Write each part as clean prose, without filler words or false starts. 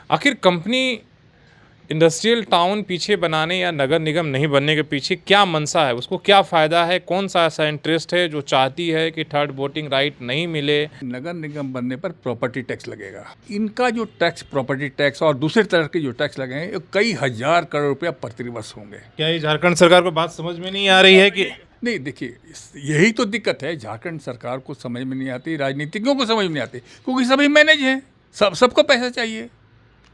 आखिर company industrial town पीछे बनाने या नगर निगम नहीं बनने के पीछे क्या मंशा है, उसको क्या फ़ायदा है, कौन सा ऐसा इंटरेस्ट है जो चाहती है कि थर्ड वोटिंग राइट नहीं मिले? नगर निगम बनने पर प्रॉपर्टी टैक्स लगेगा। इनका जो टैक्स, प्रॉपर्टी टैक्स और दूसरे तरह के जो टैक्स लगे हैं, ये कई हजार करोड़ रुपया प्रतिवर्ष होंगे। क्या ये झारखंड सरकार को बात समझ में नहीं आ रही है कि नहीं, देखिए, यही तो दिक्कत है। झारखंड सरकार को समझ में नहीं आती, राजनीतिज्ञों को समझ में नहीं आती, क्योंकि सभी मैनेज हैं, सबको पैसा चाहिए।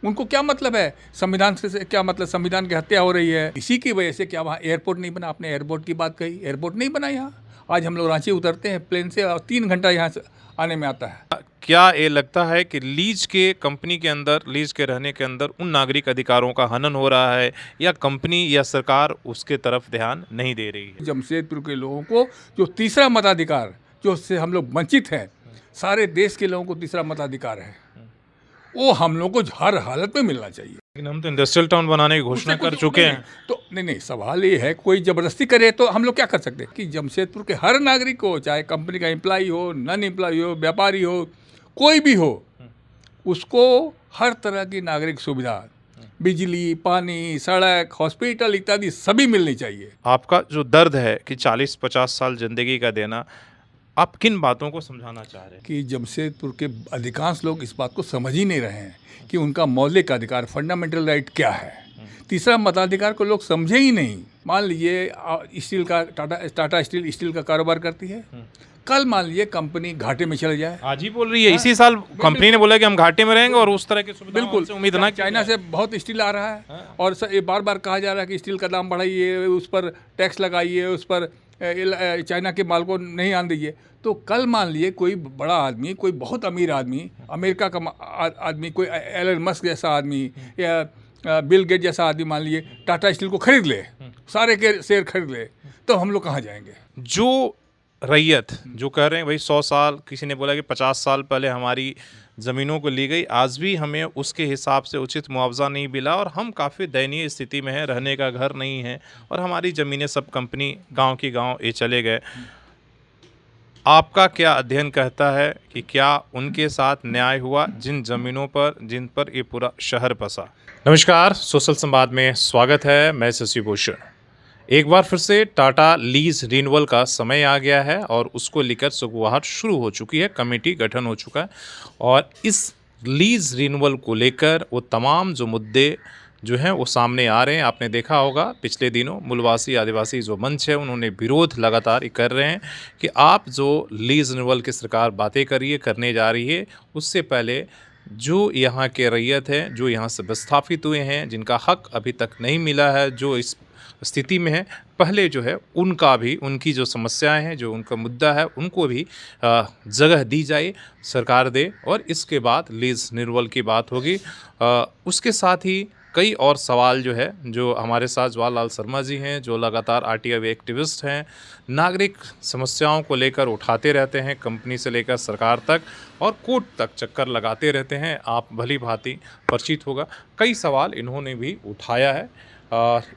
उनको क्या मतलब है संविधान से, क्या मतलब संविधान की हत्या हो रही है। इसी की वजह से क्या वहाँ एयरपोर्ट नहीं बना? आपने एयरपोर्ट की बात कही, एयरपोर्ट नहीं बना यहाँ। आज हम लोग रांची उतरते हैं प्लेन से और 3 घंटा यहाँ से आने में आता है। क्या ये लगता है कि लीज के कंपनी के अंदर, लीज के रहने के अंदर उन नागरिक अधिकारों का हनन हो रहा है, या कंपनी या सरकार उसके तरफ ध्यान नहीं दे रही है? जमशेदपुर के लोगों को जो तीसरा मताधिकार, जो उससे हम लोग वंचित हैं, सारे देश के लोगों को तीसरा मताधिकार है, वो हम लोग को हर हालत में मिलना चाहिए। लेकिन हम तो इंडस्ट्रियल टाउन बनाने की घोषणा कर चुके हैं। तो नहीं, सवाल ये है, कोई ज़बरदस्ती करे तो हम लोग क्या कर सकते हैं कि जमशेदपुर के हर नागरिक को, चाहे कंपनी का एम्प्लॉई हो, नॉन एम्प्लॉई हो, व्यापारी हो, कोई भी हो, उसको हर तरह की नागरिक सुविधा, बिजली, पानी, सड़क, हॉस्पिटल इत्यादि सभी मिलनी चाहिए। आपका जो दर्द है कि 40-50 साल जिंदगी का देना, आप किन बातों को समझाना चाह रहे हैं? कि जमशेदपुर के अधिकांश लोग इस बात को समझ ही नहीं रहे हैं कि उनका मौलिक अधिकार, फंडामेंटल राइट क्या है। तीसरा मताधिकार को लोग समझे ही नहीं। मान लीजिए स्टील का, टाटा स्टील का कारोबार करती है। कल मान लीजिए कंपनी घाटे में चले जाए। आज ही बोल रही है, इसी साल कंपनी ने बोला कि हम घाटे में रहेंगे और उस तरह की सुविधा बिल्कुल, हमसे उम्मीद ना की चाइना जाए। से बहुत स्टील आ रहा है और ये बार बार कहा जा रहा है कि स्टील का दाम बढ़ाइए, उस पर टैक्स लगाइए, उस पर चाइना के माल को नहीं आने दीजिए। तो कल मान लीजिए कोई बड़ा आदमी, कोई बहुत अमीर आदमी, अमेरिका का आदमी, कोई एलन मस्क जैसा आदमी या बिल गेट जैसा आदमी मान लीजिए टाटा स्टील को खरीद ले, सारे के शेयर खरीद ले, तो हम लोग कहाँ जाएंगे? जो रैयत जो कह रहे हैं भाई 100 साल, किसी ने बोला कि 50 साल पहले हमारी ज़मीनों को ली गई, आज भी हमें उसके हिसाब से उचित मुआवजा नहीं मिला और हम काफ़ी दयनीय स्थिति में हैं, रहने का घर नहीं है और हमारी ज़मीनें सब कंपनी गांव की गांव ये चले गए। आपका क्या अध्ययन कहता है कि क्या उनके साथ न्याय हुआ, जिन ज़मीनों पर, जिन पर ये पूरा शहर बसा? नमस्कार, सोशल संवाद में स्वागत है। मैं शशि भूषण। एक बार फिर से टाटा लीज रिन्यूअल का समय आ गया है और उसको लेकर सुगबुगाहट शुरू हो चुकी है, कमेटी गठन हो चुका है और इस लीज रिन्यूअल को लेकर वो तमाम जो मुद्दे जो हैं वो सामने आ रहे हैं। आपने देखा होगा पिछले दिनों मूलवासी आदिवासी जो मंच है उन्होंने विरोध लगातार कर रहे हैं कि आप जो लीज रिन्यूअल की सरकार बातें करने जा रही है, उससे पहले जो यहाँ के रैयत हैं, जो यहाँ से विस्थापित हुए हैं, जिनका हक अभी तक नहीं मिला है, जो इस स्थिति में है, पहले जो है उनका भी, उनकी जो समस्याएं हैं, जो उनका मुद्दा है, उनको भी जगह दी जाए, सरकार दे और इसके बाद लीज रिन्यूअल की बात होगी। उसके साथ ही कई और सवाल जो है, जो हमारे साथ जवाहरलाल शर्मा जी हैं, जो लगातार आरटीआई एक्टिविस्ट हैं, नागरिक समस्याओं को लेकर उठाते रहते हैं, कंपनी से लेकर सरकार तक और कोर्ट तक चक्कर लगाते रहते हैं। आप भली भांति परिचित होगा, कई सवाल इन्होंने भी उठाया है।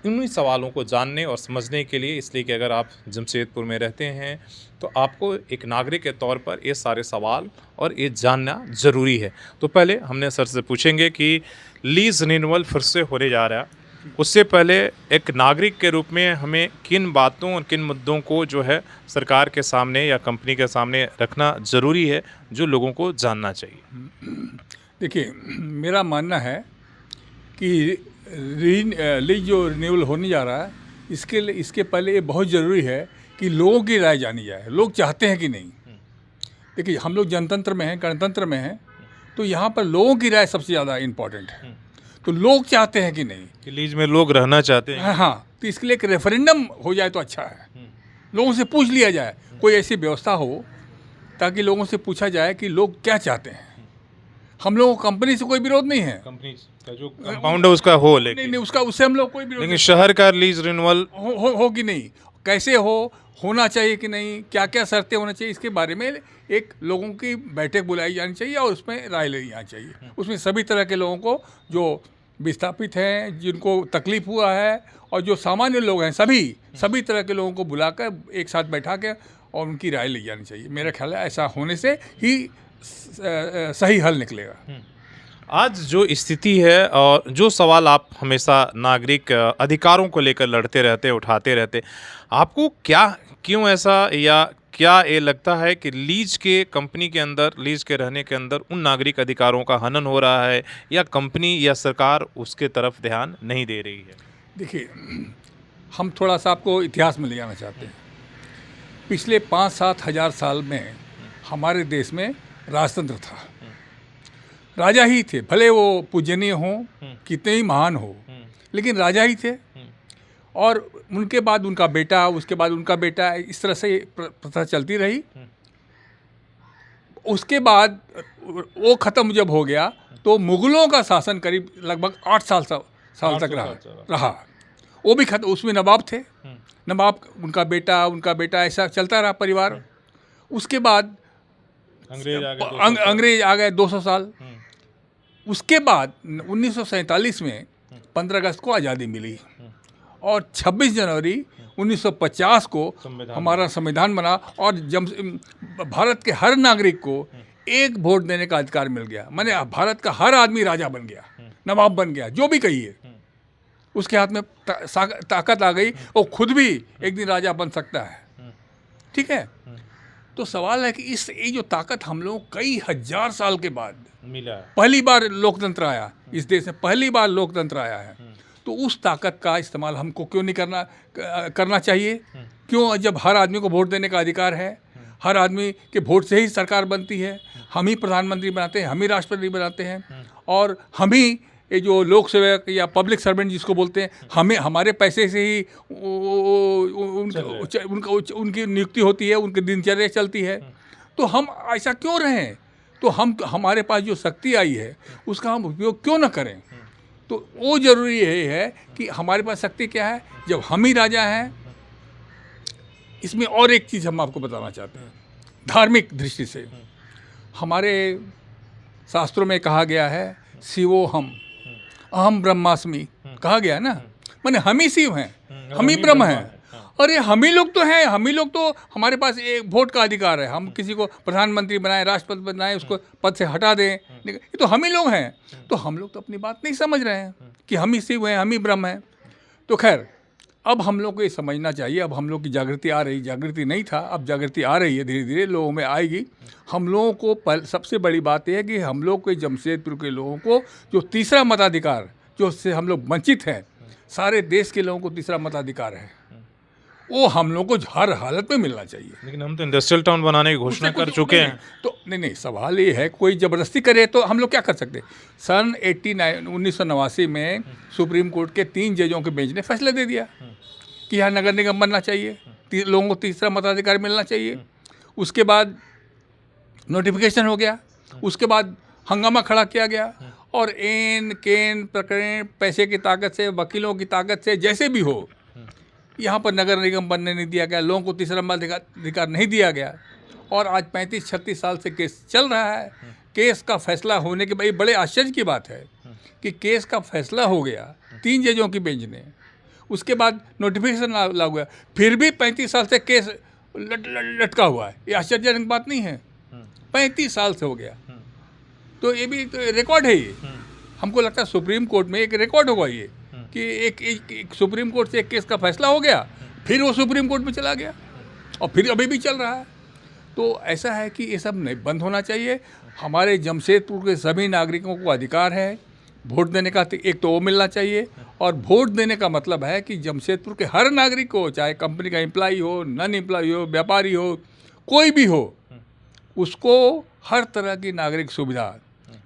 इन्हीं सवालों को जानने और समझने के लिए, इसलिए कि अगर आप जमशेदपुर में रहते हैं तो आपको एक नागरिक के तौर पर ये सारे सवाल और ये जानना ज़रूरी है। तो पहले हमने सर से पूछेंगे कि लीज रिन्यूअल फिर से होने जा रहा है, उससे पहले एक नागरिक के रूप में हमें किन बातों और किन मुद्दों को जो है सरकार के सामने या कंपनी के सामने रखना ज़रूरी है, जो लोगों को जानना चाहिए? देखिए, मेरा मानना है कि लीज जो रिन्यूअल होने जा रहा है, इसके पहले ये बहुत ज़रूरी है कि लोगों की राय जानी जाए। लोग चाहते हैं कि नहीं। देखिए, हम लोग जनतंत्र में हैं, गणतंत्र में हैं, तो यहाँ पर लोगों की राय सबसे ज़्यादा इम्पॉर्टेंट है। तो लोग चाहते हैं कि नहीं, कि लीज में लोग रहना चाहते हैं। हाँ, तो इसके लिए एक रेफरेंडम हो जाए तो अच्छा है। लोगों से पूछ लिया जाए, कोई ऐसी व्यवस्था हो ताकि लोगों से पूछा जाए कि लोग क्या चाहते हैं। हम लोगों को कंपनी से कोई विरोध नहीं है, कंपनी का जो कंपाउंड है उसका हो, नहीं, उससे हम लोग कोई विरोध लेकिन शहर का लीज रिन्यूअल हो कि नहीं, कैसे होना चाहिए कि नहीं, क्या क्या शर्तें होना चाहिए, इसके बारे में एक लोगों की बैठक बुलाई जानी चाहिए और उसमें राय ली जानी चाहिए। उसमें सभी तरह के लोगों को, जो विस्थापित हैं, जिनको तकलीफ हुआ है और जो सामान्य लोग हैं, सभी तरह के लोगों को बुलाकर एक साथ बैठा के और उनकी राय ली जानी चाहिए। मेरा ख्याल है ऐसा होने से ही सही हल निकलेगा। आज जो स्थिति है और जो सवाल आप हमेशा नागरिक अधिकारों को लेकर लड़ते रहते, उठाते रहते, आपको क्या क्यों ऐसा या क्या ये लगता है कि लीज के कंपनी के अंदर, लीज के रहने के अंदर उन नागरिक अधिकारों का हनन हो रहा है या कंपनी या सरकार उसके तरफ ध्यान नहीं दे रही है? देखिए, हम थोड़ा सा आपको इतिहास में ले जाना चाहते हैं। पिछले 5-7 हज़ार साल में हमारे देश में राजतंत्र था। राजा ही थे, भले वो पूजनीय हों, कितने ही महान हो, लेकिन राजा ही थे। और उनके बाद उनका बेटा, उसके बाद उनका बेटा, इस तरह से प्रथा चलती रही। उसके बाद वो ख़त्म जब हो गया तो मुग़लों का शासन करीब लगभग 8 साल तक रहा। वो भी खत्म, उसमें नवाब थे, नवाब, उनका बेटा, ऐसा चलता रहा परिवार। उसके बाद अंग्रेज आ गए 200 साल। उसके बाद 1947 में 15 अगस्त को आज़ादी मिली और 26 जनवरी 1950 को हमारा संविधान बना और भारत के हर नागरिक को एक वोट देने का अधिकार मिल गया। माने भारत का हर आदमी राजा बन गया, नवाब बन गया, जो भी कहिए। उसके हाथ में ताकत आ गई और खुद भी एक दिन राजा बन सकता है। ठीक है, तो सवाल है कि ये जो ताकत हम लोग कई हजार साल के बाद मिला, पहली बार लोकतंत्र आया इस देश में, पहली बार लोकतंत्र आया है, तो उस ताकत का इस्तेमाल हमको क्यों नहीं करना चाहिए? क्यों, जब हर आदमी को वोट देने का अधिकार है, हर आदमी के वोट से ही सरकार बनती है, हम ही प्रधानमंत्री बनाते हैं, हम ही राष्ट्रपति बनाते हैं, और हम ही ये जो लोक सेवक या पब्लिक सर्वेंट जिसको बोलते हैं, हमें हमारे पैसे से ही उनकी नियुक्ति होती है, उनकी दिनचर्या चलती है। तो हम ऐसा क्यों रहें? तो हमारे पास जो शक्ति आई है उसका हम उपयोग क्यों ना करें? तो वो ज़रूरी ये है कि हमारे पास शक्ति क्या है जब हम ही राजा हैं। इसमें और एक चीज़ हम आपको बताना चाहते हैं, धार्मिक दृष्टि से हमारे शास्त्रों में कहा गया है, शिवो हम अहम ब्रह्मास्मि, कहा गया है ना, माने हम ही शिव हैं, हम ही ब्रह्म हैं। अरे हम ही लोग तो हैं, हम ही लोग तो, हमारे पास एक वोट का अधिकार है, हम किसी को प्रधानमंत्री बनाएं, राष्ट्रपति बनाएं, उसको पद से हटा दें, ये तो हम ही लोग हैं। तो हम लोग तो अपनी बात नहीं समझ रहे हैं कि हम ही शिव हैं, हम ही ब्रह्म हैं। तो खैर, अब हम लोग को ये समझना चाहिए, अब हम लोग की जागृति आ रही, जागृति नहीं था, अब जागृति आ रही है, धीरे धीरे लोगों में आएगी। हम लोगों को सबसे बड़ी बात यह है कि हम लोग के जमशेदपुर के लोगों को जो तीसरा मताधिकार, जो उससे हम लोग वंचित हैं, सारे देश के लोगों को तीसरा मताधिकार है, वो हम लोग को हर हालत में मिलना चाहिए। लेकिन हम तो इंडस्ट्रियल टाउन बनाने की घोषणा कर चुके हैं। तो नहीं, सवाल ये है, कोई ज़बरदस्ती करे तो हम लोग क्या कर सकते? सन 1989 में सुप्रीम कोर्ट के 3 जजों के बेंच ने फैसला दे दिया कि यहाँ नगर निगम बनना चाहिए, लोगों को तीसरा मताधिकार मिलना चाहिए। उसके बाद नोटिफिकेशन हो गया, उसके बाद हंगामा खड़ा किया गया, और एन केन प्रकरण, पैसे की ताकत से, वकीलों की ताकत से, जैसे भी हो, यहाँ पर नगर निगम बनने नहीं दिया गया, लोगों को तीसरा मताधिकार नहीं दिया गया। और आज 35-36 साल से केस चल रहा है। केस का फैसला होने के बाद बड़े आश्चर्य की बात है कि केस का फैसला हो गया 3 जजों की बेंच ने, उसके बाद नोटिफिकेशन लागू हुआ, फिर भी 35 साल से केस लटका हुआ है। ये आश्चर्यजनक बात नहीं है? 35 साल से हो गया, तो ये भी तो रिकॉर्ड है। ये हमको लगता है सुप्रीम कोर्ट में एक रिकॉर्ड होगा ये कि एक सुप्रीम कोर्ट से एक केस का फैसला हो गया, फिर वो सुप्रीम कोर्ट में चला गया और फिर अभी भी चल रहा है। तो ऐसा है कि ये सब नहीं, बंद होना चाहिए। हमारे जमशेदपुर के सभी नागरिकों को अधिकार है वोट देने का, एक तो वो मिलना चाहिए, और वोट देने का मतलब है कि जमशेदपुर के हर नागरिक को, चाहे कंपनी का एम्प्लॉई हो, नॉन एम्प्लॉई हो, व्यापारी हो, कोई भी हो, उसको हर तरह की नागरिक सुविधा,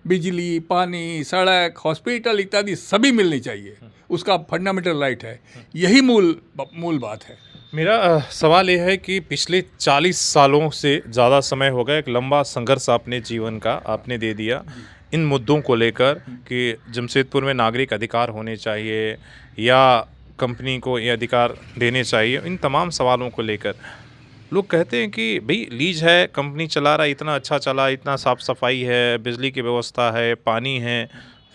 बिजली, पानी, सड़क, हॉस्पिटल इत्यादि सभी मिलनी चाहिए। उसका फंडामेंटल राइट है। यही मूल बात है। मेरा सवाल ये है कि पिछले 40 सालों से ज़्यादा समय हो गया, एक लंबा संघर्ष आपने जीवन का आपने दे दिया इन मुद्दों को लेकर कि जमशेदपुर में नागरिक अधिकार होने चाहिए या कंपनी को ये अधिकार देने चाहिए। इन तमाम सवालों को लेकर लोग कहते हैं कि भाई लीज है, कंपनी चला रहा है, इतना अच्छा चला, इतना साफ़ सफाई है, बिजली की व्यवस्था है, पानी है,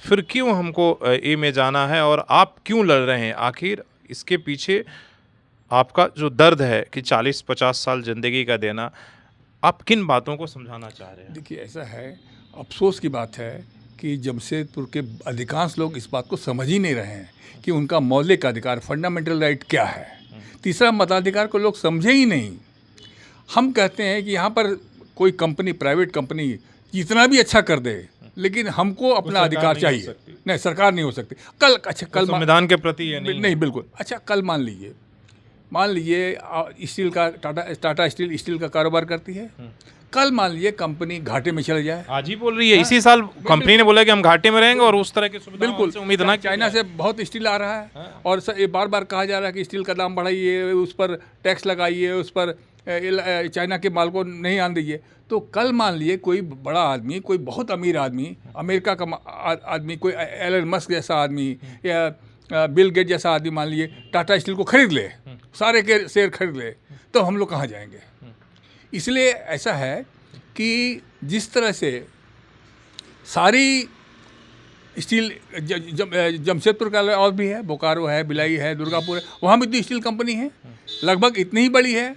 फिर क्यों हमको ए में जाना है और आप क्यों लड़ रहे हैं? आखिर इसके पीछे आपका जो दर्द है कि 40-50 साल ज़िंदगी का देना, आप किन बातों को समझाना चाह रहे हैं? देखिए, ऐसा है, अफसोस की बात है कि जमशेदपुर के अधिकांश लोग इस बात को समझ ही नहीं रहे हैं कि उनका मौलिक अधिकार, फंडामेंटल राइट क्या है। तीसरा, मताधिकार को लोग समझे ही नहीं। हम कहते हैं कि यहाँ पर कोई कंपनी, प्राइवेट कंपनी जितना भी अच्छा कर दे, लेकिन हमको अपना अधिकार चाहिए। नहीं, सरकार नहीं हो सकती। कल, अच्छा कल संविधान के प्रति ये नहीं, बिल्कुल। अच्छा, कल मान लीजिए स्टील का, टाटा स्टील का कारोबार करती है। कल मान लीजिए कंपनी घाटे में चले जाए। आज ही बोल रही है, इसी साल कंपनी ने बोला कि हम घाटे में रहेंगे और उस तरह की सुविधा बिल्कुल से उम्मीद ना। चाइना से बहुत स्टील आ रहा है और ये बार बार कहा जा रहा है कि स्टील का दाम बढ़ाइए, उस पर टैक्स लगाइए, उस पर चाइना के माल को नहीं आने दीजिए। तो कल मान लीजिए कोई बड़ा आदमी, कोई बहुत अमीर आदमी, अमेरिका का आदमी, कोई एलन मस्क जैसा आदमी या बिल गेट जैसा आदमी मान लीजिए टाटा स्टील को खरीद ले, सारे के शेयर खरीद ले, तो हम लोग कहाँ जाएंगे? इसलिए ऐसा है कि जिस तरह से सारी स्टील जमशेदपुर का और भी है, बोकारो है, भिलाई है, दुर्गापुर है, वहाँ भी तो स्टील कंपनी है, लगभग इतनी ही बड़ी है।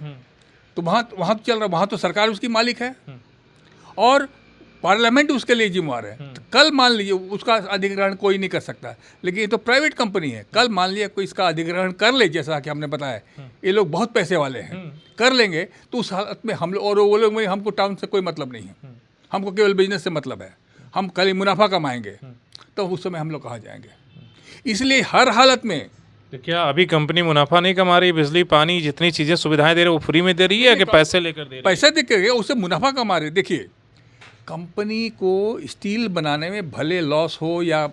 तो वहाँ तो चल रहा, वहाँ तो सरकार उसकी मालिक है और पार्लियामेंट उसके लिए जिम्मेवार है। तो कल मान लीजिए उसका अधिग्रहण कोई नहीं कर सकता, लेकिन ये तो प्राइवेट कंपनी है। कल मान लीजिए कोई इसका अधिग्रहण कर ले, जैसा कि हमने बताया, ये लोग बहुत पैसे वाले हैं, कर लेंगे, तो उस हालत में हम लोग और वो लोग में हमको टाउन से कोई मतलब नहीं है, हमको केवल बिजनेस से मतलब है, हम खाली मुनाफा कमाएंगे, तो उस समय हम लोग कहाँ जाएंगे? इसलिए हर हालत में तो क्या अभी कंपनी मुनाफा नहीं कमा रही? बिजली, पानी, जितनी चीजें सुविधाएं दे रही है वो फ्री में दे रही है कि पैसे लेकर दे रही है? पैसा दे के उससे मुनाफा कमा रहे। देखिए, कंपनी को स्टील बनाने में भले लॉस हो या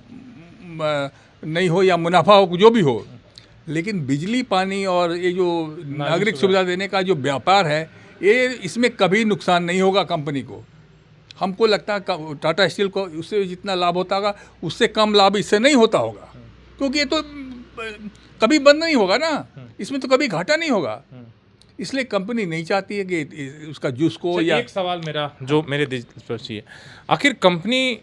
नहीं हो या मुनाफा हो, जो भी हो, लेकिन बिजली, पानी और ये जो नागरिक सुविधा देने का जो व्यापार है, ये इसमें कभी नुकसान नहीं होगा कंपनी को। हमको लगता है टाटा स्टील को उससे जितना लाभ होता होगा, उससे कम लाभ इससे नहीं होता होगा, क्योंकि ये तो कभी बंद नहीं होगा ना, इसमें तो कभी घाटा नहीं होगा। इसलिए कंपनी नहीं चाहती है कि उसका जूस को या। एक सवाल मेरा जो मेरे दिलचस्पी है, आखिर कंपनी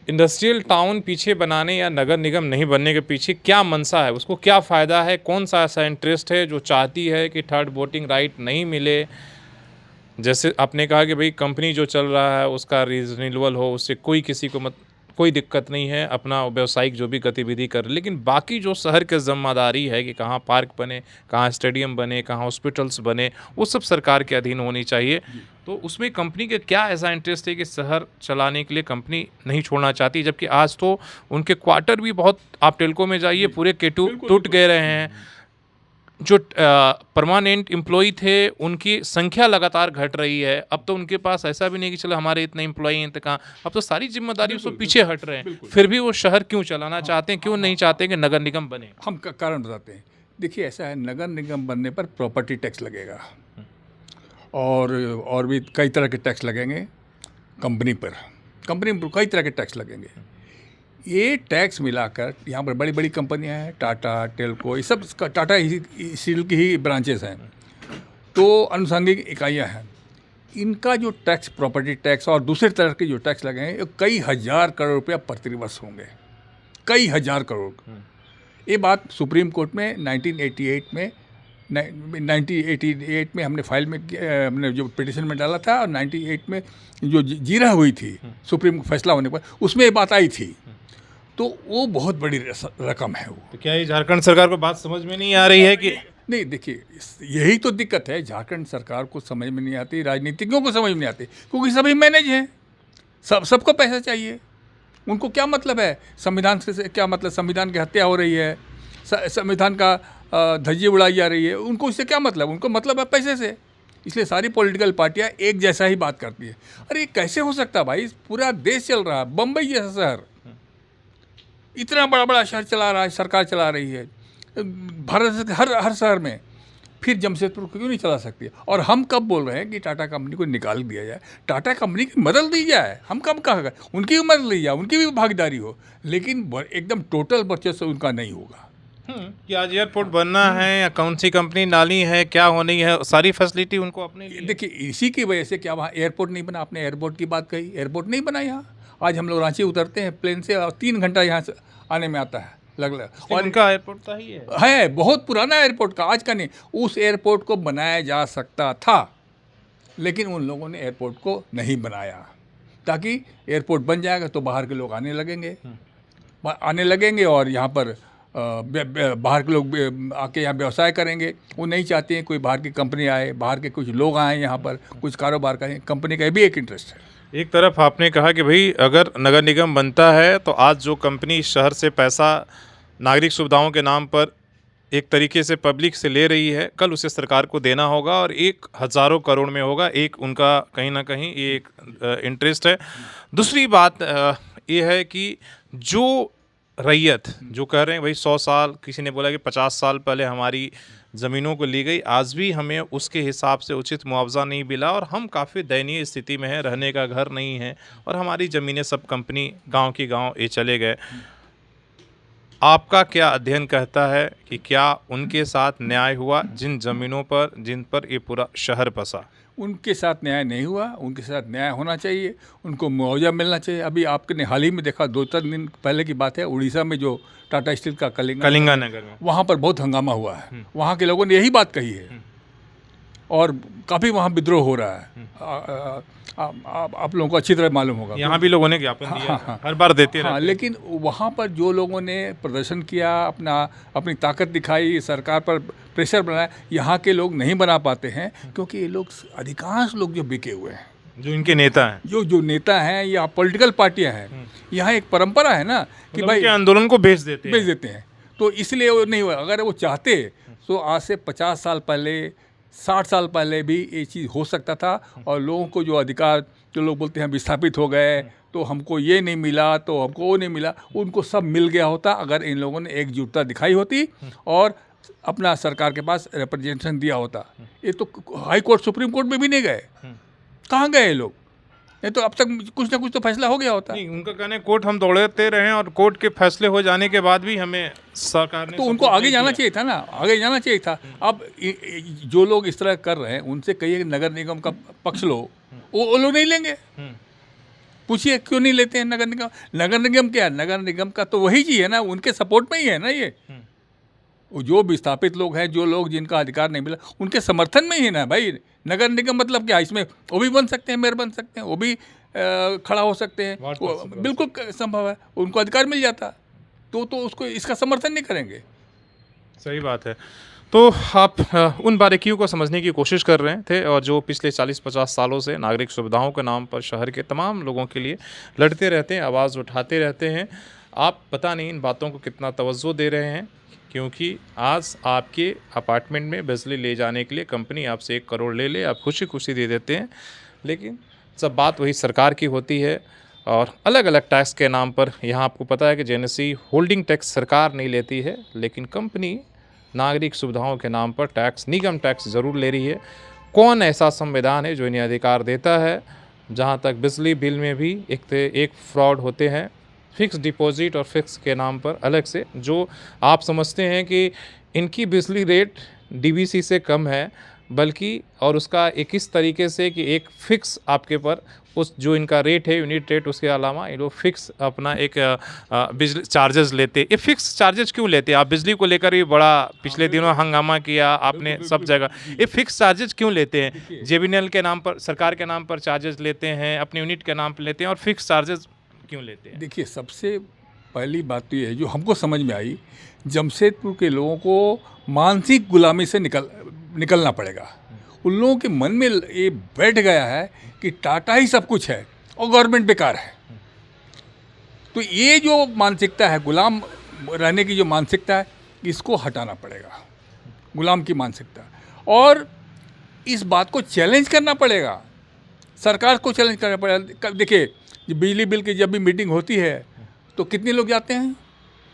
इंडस्ट्रियल टाउन पीछे बनाने या नगर निगम नहीं बनने के पीछे क्या मंशा है? उसको क्या फ़ायदा है? कौन सा ऐसा इंटरेस्ट है जो चाहती है कि थर्ड वोटिंग राइट नहीं मिले? जैसे आपने कहा कि भाई कंपनी जो चल रहा है उसका रीजनेबल हो, उससे कोई किसी को कोई दिक्कत नहीं है, अपना व्यावसायिक जो भी गतिविधि कर, लेकिन बाकी जो शहर की जिम्मेदारी है कि कहाँ पार्क बने, कहाँ स्टेडियम बने, कहाँ हॉस्पिटल्स बने, वो सब सरकार के अधीन होनी चाहिए। तो उसमें कंपनी के क्या ऐसा इंटरेस्ट है कि शहर चलाने के लिए कंपनी नहीं छोड़ना चाहती? जबकि आज तो उनके क्वार्टर भी बहुत, आप टेल्को में जाइए, पूरे के टूट गए रहे हैं। जो परमानेंट एम्प्लॉई थे उनकी संख्या लगातार घट रही है। अब तो उनके पास ऐसा भी नहीं कि चलो हमारे इतने एम्प्लॉई हैं तो कहाँ, अब तो सारी जिम्मेदारी उसको पीछे हट रहे हैं। फिर भी वो शहर क्यों चलाना चाहते हैं? क्यों नहीं चाहते कि नगर निगम बने? हम कारण बताते हैं। देखिए, ऐसा है, नगर निगम बनने पर प्रॉपर्टी टैक्स लगेगा और भी कई तरह के टैक्स लगेंगे कंपनी पर कई तरह के टैक्स लगेंगे। ये टैक्स मिलाकर यहाँ पर बड़ी बड़ी कंपनियाँ हैं, टाटा, टेल्को, ये सब टाटा स्टील की ही ब्रांचेस हैं, तो अनुषंगिक इकाइयाँ हैं। इनका जो टैक्स, प्रॉपर्टी टैक्स और दूसरे तरह के जो टैक्स लगे हैं, कई हज़ार करोड़ रुपया प्रतिवर्ष होंगे, कई हज़ार करोड़। ये बात सुप्रीम कोर्ट में 1988 में हमने फाइल में, हमने जो पिटिशन में डाला था, और 98 में जो जीरा हुई थी सुप्रीम फैसला होने पर, उसमें ये बात आई थी। तो वो बहुत बड़ी रकम है वो। तो क्या ये झारखंड सरकार को बात समझ में नहीं आ रही है कि? नहीं, देखिए, यही तो दिक्कत है, झारखंड सरकार को समझ में नहीं आती, राजनीतिज्ञों को समझ में नहीं आती, क्योंकि सभी मैनेज हैं, सबको पैसा चाहिए। उनको क्या मतलब है संविधान से? क्या मतलब? संविधान की हत्या हो रही है, संविधान का धज्जी उड़ाई जा रही है, उनको इससे क्या मतलब? उनको मतलब है पैसे से। इसलिए सारी पॉलिटिकल पार्टियां एक जैसा ही बात करती है। अरे ये कैसे हो सकता है भाई? पूरा देश चल रहा है, बम्बई जैसा शहर, इतना बड़ा बड़ा शहर चला रहा है, सरकार चला रही है भारत के हर शहर में, फिर जमशेदपुर को क्यों नहीं चला सकती? और हम कब बोल रहे हैं कि टाटा कंपनी को निकाल दिया जाए, टाटा कंपनी की मदद दी जाए? हम कब कहा उनकी भी मदद ली जाए, उनकी भी भागीदारी हो, लेकिन एकदम टोटल वर्चस्व उनका नहीं होगा। कि आज एयरपोर्ट बनना है या कौन सी कंपनी डाली है, क्या होनी है, सारी फैसिलिटी उनको अपने लिए। देखिए, इसी की वजह से क्या वहाँ एयरपोर्ट नहीं बना? आपने एयरपोर्ट की बात कही, एयरपोर्ट नहीं बना यहाँ। आज हम लोग रांची उतरते हैं प्लेन से और 3 घंटा यहाँ से आने में आता है लग और इनका एयरपोर्ट तो ही है बहुत पुराना एयरपोर्ट का, आज का नहीं। उस एयरपोर्ट को बनाया जा सकता था, लेकिन उन लोगों ने एयरपोर्ट को नहीं बनाया। ताकि एयरपोर्ट बन जाएगा तो बाहर के लोग आने लगेंगे और यहाँ पर बाहर के लोग आके यहाँ व्यवसाय करेंगे। वो नहीं चाहते हैं कोई बाहर की कंपनी आए, बाहर के कुछ लोग आए यहाँ पर कुछ कारोबार करें। कंपनी का भी एक इंटरेस्ट है। एक तरफ आपने कहा कि भाई अगर नगर निगम बनता है तो आज जो कंपनी शहर से पैसा नागरिक सुविधाओं के नाम पर एक तरीके से पब्लिक से ले रही है, कल उसे सरकार को देना होगा और एक हज़ारों करोड़ में होगा। एक उनका कहीं ना कहीं ये एक इंटरेस्ट है। दूसरी बात ये है कि जो रैयत जो कह रहे हैं भाई 100 साल, किसी ने बोला कि 50 साल पहले हमारी ज़मीनों को ली गई, आज भी हमें उसके हिसाब से उचित मुआवजा नहीं मिला और हम काफ़ी दयनीय स्थिति में हैं, रहने का घर नहीं है और हमारी ज़मीनें सब कंपनी गांव की गांव ये चले गए। आपका क्या अध्ययन कहता है कि क्या उनके साथ न्याय हुआ जिन ज़मीनों पर जिन पर ये पूरा शहर बसा? उनके साथ न्याय नहीं हुआ, उनके साथ न्याय होना चाहिए, उनको मुआवजा मिलना चाहिए। अभी आपने हाल ही में देखा, 2-3 दिन पहले की बात है, उड़ीसा में जो टाटा स्टील का कलिंगा नगर में वहाँ पर बहुत हंगामा हुआ है। वहाँ के लोगों ने यही बात कही है और काफ़ी वहाँ विद्रोह हो रहा है। आप लोगों को अच्छी तरह मालूम होगा। यहाँ भी लोगों ने ज्ञापन दिया, हर बार देते रहते हैं। लेकिन वहाँ पर जो लोगों ने प्रदर्शन किया, अपनी ताकत दिखाई, सरकार पर प्रेशर बनाया, यहाँ के लोग नहीं बना पाते हैं क्योंकि ये लोग अधिकांश लोग जो बिके हुए हैं, जो इनके नेता हैं, जो नेता हैं या पॉलिटिकल पार्टियां हैं, यहाँ एक परंपरा है ना कि भाई आंदोलन को बेच देते हैं। तो इसलिए वो नहीं हुआ। अगर वो चाहते तो आज से 50 साल पहले, 60 साल पहले भी ये चीज़ हो सकता था और लोगों को जो अधिकार, जो लोग बोलते हैं विस्थापित हो गए तो हमको ये नहीं मिला तो हमको वो नहीं मिला, उनको सब मिल गया होता अगर इन लोगों ने एकजुटता दिखाई होती और अपना सरकार के पास रिप्रेजेंटेशन दिया होता। ये तो हाई कोर्ट, सुप्रीम कोर्ट में भी नहीं गए। कहाँ गए लोग? ये तो अब तक कुछ ना कुछ तो फैसला हो गया होता। नहीं, उनका कहना है कोर्ट हम दौड़ते रहे और कोर्ट के फैसले हो जाने के बाद भी हमें सरकार ने, तो उनको आगे जाना चाहिए था ना, आगे जाना चाहिए था। अब जो लोग इस तरह कर रहे हैं उनसे कहिए नगर निगम का पक्ष लो, वो लोग नहीं लेंगे। पूछिए क्यों नहीं लेते हैं नगर निगम? नगर निगम क्या है? नगर निगम का तो वही चीज़ है ना, उनके सपोर्ट में ही है ना ये। जो विस्थापित लोग हैं, जो लोग जिनका अधिकार नहीं मिला, उनके समर्थन में ही है ना भाई। नगर निगम मतलब क्या? इसमें वो भी बन सकते हैं, मेयर बन सकते हैं, वो भी खड़ा हो सकते हैं, बिल्कुल संभव है। उनको अधिकार मिल जाता तो उसको इसका समर्थन नहीं करेंगे। सही बात है। तो आप उन बारीकियों को समझने की कोशिश कर रहे थे और जो पिछले 40-50 सालों से नागरिक सुविधाओं के नाम पर शहर के तमाम लोगों के लिए लड़ते रहते हैं, आवाज़ उठाते रहते हैं। आप पता नहीं इन बातों को कितना तवज्जो दे रहे हैं, क्योंकि आज आपके अपार्टमेंट में बिजली ले जाने के लिए कंपनी आपसे 1 करोड़ ले ले, आप खुशी खुशी दे देते हैं, लेकिन सब बात वही सरकार की होती है और अलग अलग टैक्स के नाम पर। यहाँ आपको पता है कि जेएनएससी होल्डिंग टैक्स सरकार नहीं लेती है, लेकिन कंपनी नागरिक सुविधाओं के नाम पर टैक्स, निगम टैक्स ज़रूर ले रही है। कौन ऐसा संविधान है जो इन्हें अधिकार देता है? जहाँ तक बिजली बिल में भी एक फ्रॉड होते हैं, फिक्स डिपॉजिट और फिक्स के नाम पर अलग से, जो आप समझते हैं कि इनकी बिजली रेट डीवीसी से कम है, बल्कि और उसका एक इस तरीके से कि एक फ़िक्स आपके पर उस जो इनका रेट है, यूनिट रेट, उसके अलावा ये लोग फिक्स अपना एक बिजली चार्जेस लेते। ये फिक्स चार्जेस क्यों लेते हैं? आप बिजली को लेकर भी बड़ा पिछले दिनों हंगामा किया आपने सब जगह। ये फिक्स चार्जेस क्यों लेते हैं? जेबीएनएल के नाम पर, सरकार के नाम पर चार्जेस लेते हैं, अपने यूनिट के नाम पर लेते हैं, और फिक्स चार्जेस क्यों लेते हैं? देखिए, सबसे पहली बात तो ये है जो हमको समझ में आई, जमशेदपुर के लोगों को मानसिक गुलामी से निकलना पड़ेगा। उन लोगों के मन में ये बैठ गया है कि टाटा ही सब कुछ है और गवर्नमेंट बेकार है। तो ये जो मानसिकता है, गुलाम रहने की जो मानसिकता है, इसको हटाना पड़ेगा, गुलाम की मानसिकता। और इस बात को चैलेंज करना पड़ेगा, सरकार को चैलेंज करना पड़ेगा। देखिए, बिजली बिल की जब भी मीटिंग होती है तो कितने लोग जाते हैं?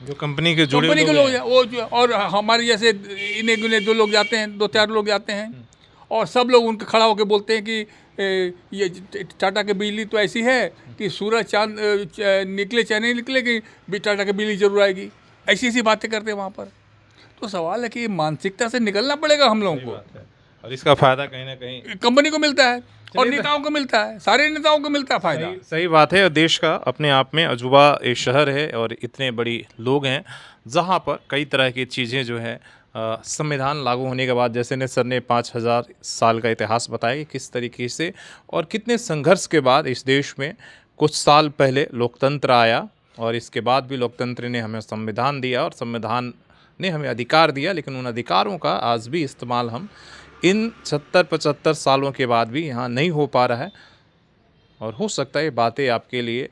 जो कंपनी के जुड़े कंपनी के लोग, वो और हमारे जैसे इन्हें गुने 2 लोग जाते हैं, 2-4 लोग जाते हैं, और सब लोग उनके खड़ा होकर बोलते हैं कि ये टाटा की बिजली तो ऐसी है कि सूरज चांद निकले चाहे नहीं निकले कि टाटा की बिजली जरूर आएगी। ऐसी बातें करते हैं वहाँ पर। तो सवाल है कि मानसिकता से निकलना पड़ेगा हम लोगों को, और इसका फायदा कहीं ना कहीं कंपनी को मिलता है और नेताओं को मिलता है, सारे नेताओं को मिलता है फायदा। सही बात है। और देश का अपने आप में अजूबा एक शहर है और इतने बड़ी लोग हैं जहाँ पर कई तरह की चीज़ें जो है संविधान लागू होने के बाद, जैसे ने सर ने 5000 साल का इतिहास बताया कि किस तरीके से और कितने संघर्ष के बाद इस देश में कुछ साल पहले लोकतंत्र आया और इसके बाद भी लोकतंत्र ने हमें संविधान दिया और संविधान ने हमें अधिकार दिया, लेकिन उन अधिकारों का आज भी इस्तेमाल हम इन 70-75 सालों के बाद भी यहाँ नहीं हो पा रहा है। और हो सकता है ये बातें आपके लिए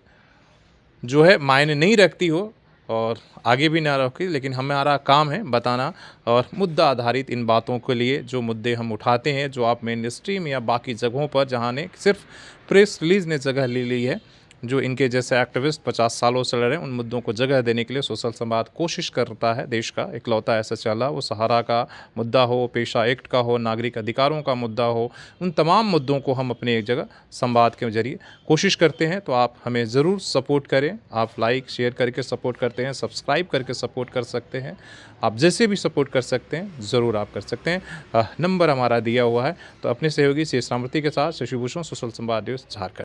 जो है मायने नहीं रखती हो और आगे भी ना रखे, लेकिन हमारा काम है बताना और मुद्दा आधारित इन बातों के लिए जो मुद्दे हम उठाते हैं, जो आप मेन स्ट्रीम या बाकी जगहों पर जहाँ ने सिर्फ प्रेस रिलीज ने जगह ले ली है, जो इनके जैसे एक्टिविस्ट 50 सालों से लड़ रहे हैं, उन मुद्दों को जगह देने के लिए सोशल संवाद कोशिश करता है। देश का इकलौता ऐसा चला, वो सहारा का मुद्दा हो, पेशा एक्ट का हो, नागरिक अधिकारों का मुद्दा हो, उन तमाम मुद्दों को हम अपने एक जगह संवाद के जरिए कोशिश करते हैं। तो आप हमें ज़रूर सपोर्ट करें। आप लाइक शेयर करके सपोर्ट करते हैं, सब्सक्राइब करके सपोर्ट कर सकते हैं। आप जैसे भी सपोर्ट कर सकते हैं ज़रूर आप कर सकते हैं। नंबर हमारा दिया हुआ है। तो अपने सहयोगी शेष रामृति के साथ शशि भूषण, सोशल संवाद न्यूज़, झारखंड।